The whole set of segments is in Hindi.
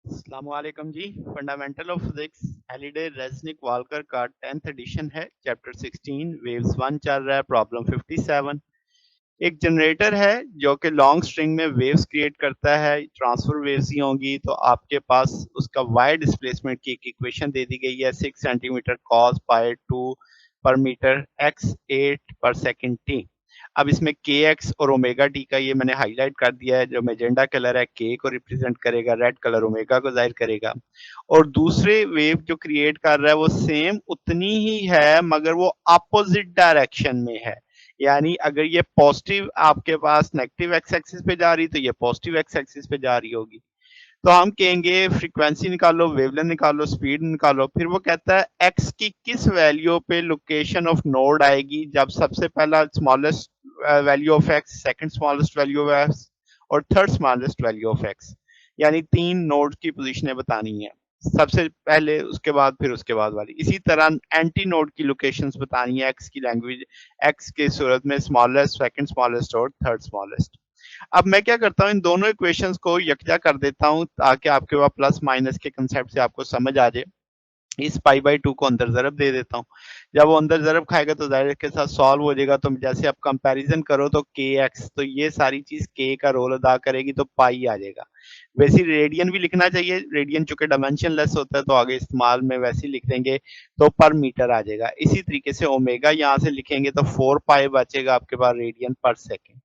अस्सलामुअलैकुम जी। Fundamental of physics Halliday Resnick Walker का 10th एडिशन है। चैप्टर 16 वेव्स 1 चल रहा है। प्रॉब्लम 57। एक जनरेटर है जो कि लॉन्ग स्ट्रिंग में वेव्स क्रिएट करता है। ट्रांसफर वेव्स ही होंगी तो आपके पास उसका वाई डिस्प्लेसमेंट की एक इक्वेशन दे दी गई है 6 सेंटीमीटर कॉस पाई 2 पर मीटर एक्स 8 पर सेकंड टी। अब इसमें के एक्स और ओमेगा टी का ये मैंने हाईलाइट कर दिया है। जो मैजेंडा कलर है के को रिप्रेजेंट करेगा, रेड कलर ओमेगा को जाहिर करेगा। और दूसरे वेव जो क्रिएट कर रहा है वो सेम उतनी ही है मगर वो अपोजिट डायरेक्शन में है। यानी अगर ये पॉजिटिव आपके पास नेगेटिव एक्स एक्सिस पे जा रही तो ये पॉजिटिव एक्स एक्सिस पे जा रही होगी। तो हम कहेंगे फ्रीक्वेंसी निकालो, वेवलेंथ निकालो, स्पीड निकालो। फिर वो कहता है एक्स की किस वैल्यू पे लोकेशन ऑफ नोड आएगी जब सबसे पहला smallest value of X, second smallest value of X और third smallest value of X. यानी 3 नोड की पोजीशनें बतानी है। सबसे पहले, उसके बाद, फिर उसके बाद वाली। इसी तरह एंटी नोड की लोकेशंस बतानी है एक्स की लैंग्वेज, एक्स की सूरत में स्मॉलेस्ट, सेकंड स्मॉलेस्ट और थर्ड स्मॉलेस्ट। अब मैं क्या करता हूँ, इन दोनों इक्वेशंस को यकजा कर देता हूँ ताकि आपके पास प्लस माइनस के कंसेप्ट से आपको समझ आ जाए। इस पाई बाई 2 को अंदर ज़रब दे देता हूँ। जब वो अंदर ज़रब खाएगा तो ज़ाहिर के साथ सॉल्व हो जाएगा। तो जैसे आप कंपैरिजन करो तो के एक्स, तो ये सारी चीज़ के का रोल अदा करेगी तो पाई आ जाएगा। वैसे ही रेडियन भी लिखना चाहिए, रेडियन चूंकि डायमेंशनलेस होता है तो आगे इस्तेमाल में वैसे ही लिख देंगे तो पर मीटर आ जाएगा। इसी तरीके से ओमेगा यहाँ से लिखेंगे तो 4 पाई बचेगा आपके पास रेडियन पर सेकेंड।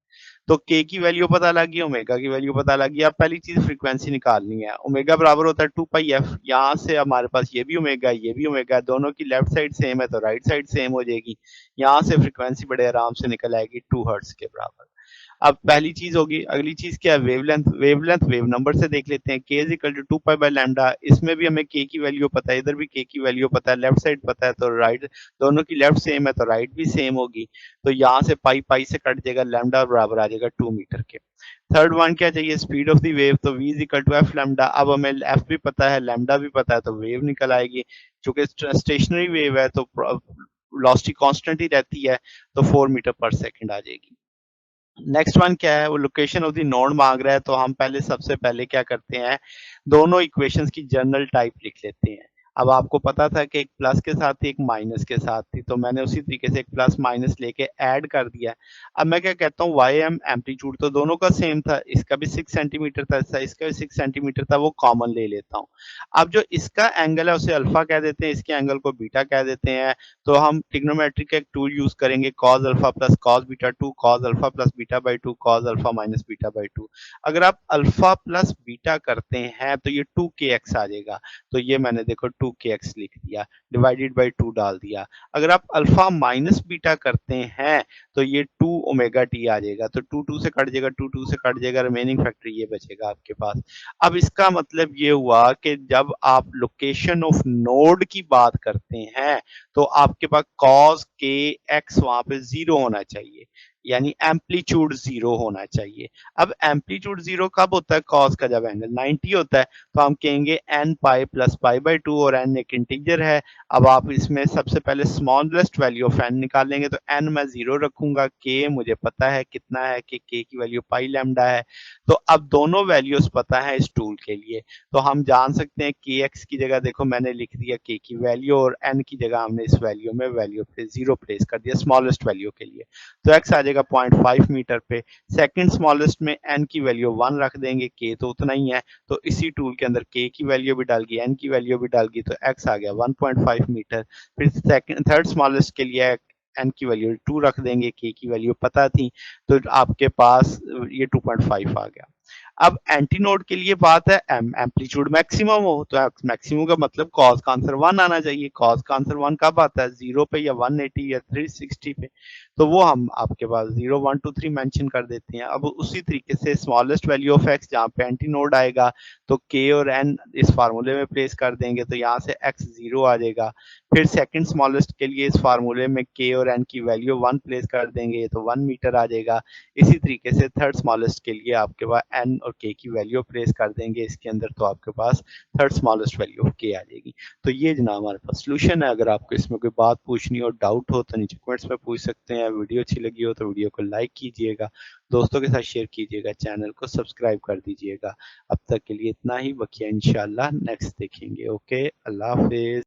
तो के की वैल्यू पता लग गई, ओमेगा की वैल्यू पता लग गई। अब पहली चीज फ्रीक्वेंसी निकालनी है। ओमेगा बराबर होता है 2 पाई एफ। यहाँ से हमारे पास ये भी ओमेगा, ये भी ओमेगा, दोनों की लेफ्ट साइड सेम है तो राइट साइड सेम हो जाएगी। यहाँ से फ्रीक्वेंसी बड़े आराम से निकल आएगी 2 हर्ट्ज के बराबर। अब पहली चीज होगी। अगली चीज क्या है? वेवलेंथ। वेवलेंथ वेव नंबर से देख लेते हैं। K is equal to 2 pi by lambda. इसमें भी हमें के की वैल्यू पता है, इधर भी के की वैल्यू पता है, लेफ्ट साइड पता है तो राइट, दोनों की लेफ्ट सेम है तो राइट भी सेम होगी। तो यहाँ से पाई पाई से कट जाएगा, लैम्डा बराबर आ जाएगा 2 मीटर के। थर्ड वन क्या चाहिए? Speed of the wave. तो v is equal to F lambda. अब हमें एफ भी पता है, लैम्डा भी पता है तो वेव निकल आएगी। चूंकि स्टेशनरी वेव है तो वेलोसिटी कांस्टेंट ही रहती है तो 4 मीटर पर सेकंड आ जाएगी। नेक्स्ट वन क्या है? वो लोकेशन ऑफ द नोड मांग रहा है तो हम पहले, सबसे पहले क्या करते हैं, दोनों इक्वेशंस की जनरल टाइप लिख लेते हैं। अब आपको पता था कि एक प्लस के साथ थी, एक माइनस के साथ थी, तो मैंने उसी तरीके से एक प्लस माइनस लेके ऐड कर दिया। अब मैं क्या कहता हूँ, वाई एम एम्पलीट्यूड तो दोनों का सेम था, इसका भी 6 सेंटीमीटर था, इसका भी 6 सेंटीमीटर था, वो कॉमन ले लेता हूँ। अब जो इसका एंगल है उसे अल्फा कह देते हैं, इसके एंगल को बीटा कह देते हैं। तो हम ट्रिग्नोमेट्री का एक टूल यूज करेंगे, cos alpha plus cos beta 2, cos alpha plus beta by 2, cos alpha minus beta by 2। अगर आप अल्फा प्लस बीटा करते हैं तो ये 2kx आ जाएगा। तो ये मैंने देखो 2kx लिख दिया, डिवाइडेड बाई 2 डाल दिया। अगर आप अल्फा माइनस बीटा करते हैं तो ये 2 ओमेगा टी आ जाएगा। तो 2 2 से कट जाएगा, 2 2 से कट जाएगा, रिमेनिंग फैक्टर ये बचेगा आपके पास। अब इसका मतलब ये हुआ कि जब आप लोकेशन ऑफ नोड की बात करते हैं तो आपके पास cos के एक्स वहां पे जीरो होना चाहिए, यानी एम्पलीट्यूड जीरो होना चाहिए। अब एम्पलीट्यूड जीरो कब होता है? cos का जब एंगल 90 होता है तो हम कहेंगे n pi plus pi by 2, और n एक इंटीजर है। अब आप इसमें सबसे पहले स्मॉलेस्ट वैल्यू ऑफ n निकालेंगे तो n मैं जीरो रखूंगा, k मुझे पता है कितना है कि k की वैल्यू पाई लैम्डा है। तो अब दोनों वैल्यूज पता है इस टूल के लिए, तो हम जान सकते हैं के एक्स की जगह देखो मैंने लिख दिया के की वैल्यू, और एन की जगह हमने इस वैल्यू में वैल्यू पे जीरो प्लेस कर दिया स्मॉलेस्ट वैल्यू के लिए। तो एक्स आ जाएगा 0.5 मीटर पे। सेकंड स्मॉलेस्ट में एन की वैल्यू 1 रख देंगे, के तो उतना ही है, तो इसी टूल के अंदर के की वैल्यू भी डाल गई, एन की वैल्यू भी डाल गई, तो एक्स आ गया 1.5 मीटर। फिर सेकंड थर्ड स्मॉलेस्ट के लिए एन की वैल्यू 2 रख देंगे, के की वैल्यू पता थी, तो आपके पास ये 2.5 आ गया। अब एंटीनोड के लिए बात है एम्पलीट्यूड मैक्सिमम हो, तो मैक्सिमम का मतलब कॉस का आंसर 1 आना चाहिए। कॉस का आंसर 1 कब आता है? 0 पे या 180 या 360 पे। तो वो हम आपके पास 0 1 2 3 मेंशन कर देते हैं। अब उसी तरीके से स्मॉलेस्ट वैल्यू ऑफ एक्स जहाँ पे एंटीनोड आएगा तो के और एन इस फार्मूले में प्लेस कर देंगे, तो यहाँ से एक्स 0 आ जाएगा। फिर सेकंड स्मॉलेस्ट के लिए इस फार्मूले में के और एन की वैल्यू 1 प्लेस कर देंगे तो 1 मीटर आ जाएगा। इसी तरीके से थर्ड स्मॉलेस्ट के लिए आपके पास एन और के की वैल्यू प्लेस कर देंगे इसके अंदर, तो आपके पास थर्ड स्मॉलेस्ट वैल्यू ऑफ के आ जाएगी। तो ये जनाब हमारे पास सॉल्यूशन है। अगर आपको इसमें कोई बात पूछनी हो, डाउट हो, तो नीचे कमेंट्स में पूछ सकते हैं। वीडियो अच्छी लगी हो तो वीडियो को लाइक कीजिएगा, दोस्तों के साथ शेयर कीजिएगा, चैनल को सब्सक्राइब कर दीजिएगा। अब तक के लिए इतना ही, बकिया इंशाल्लाह नेक्स्ट देखेंगे। ओके, अल्लाह हाफिज।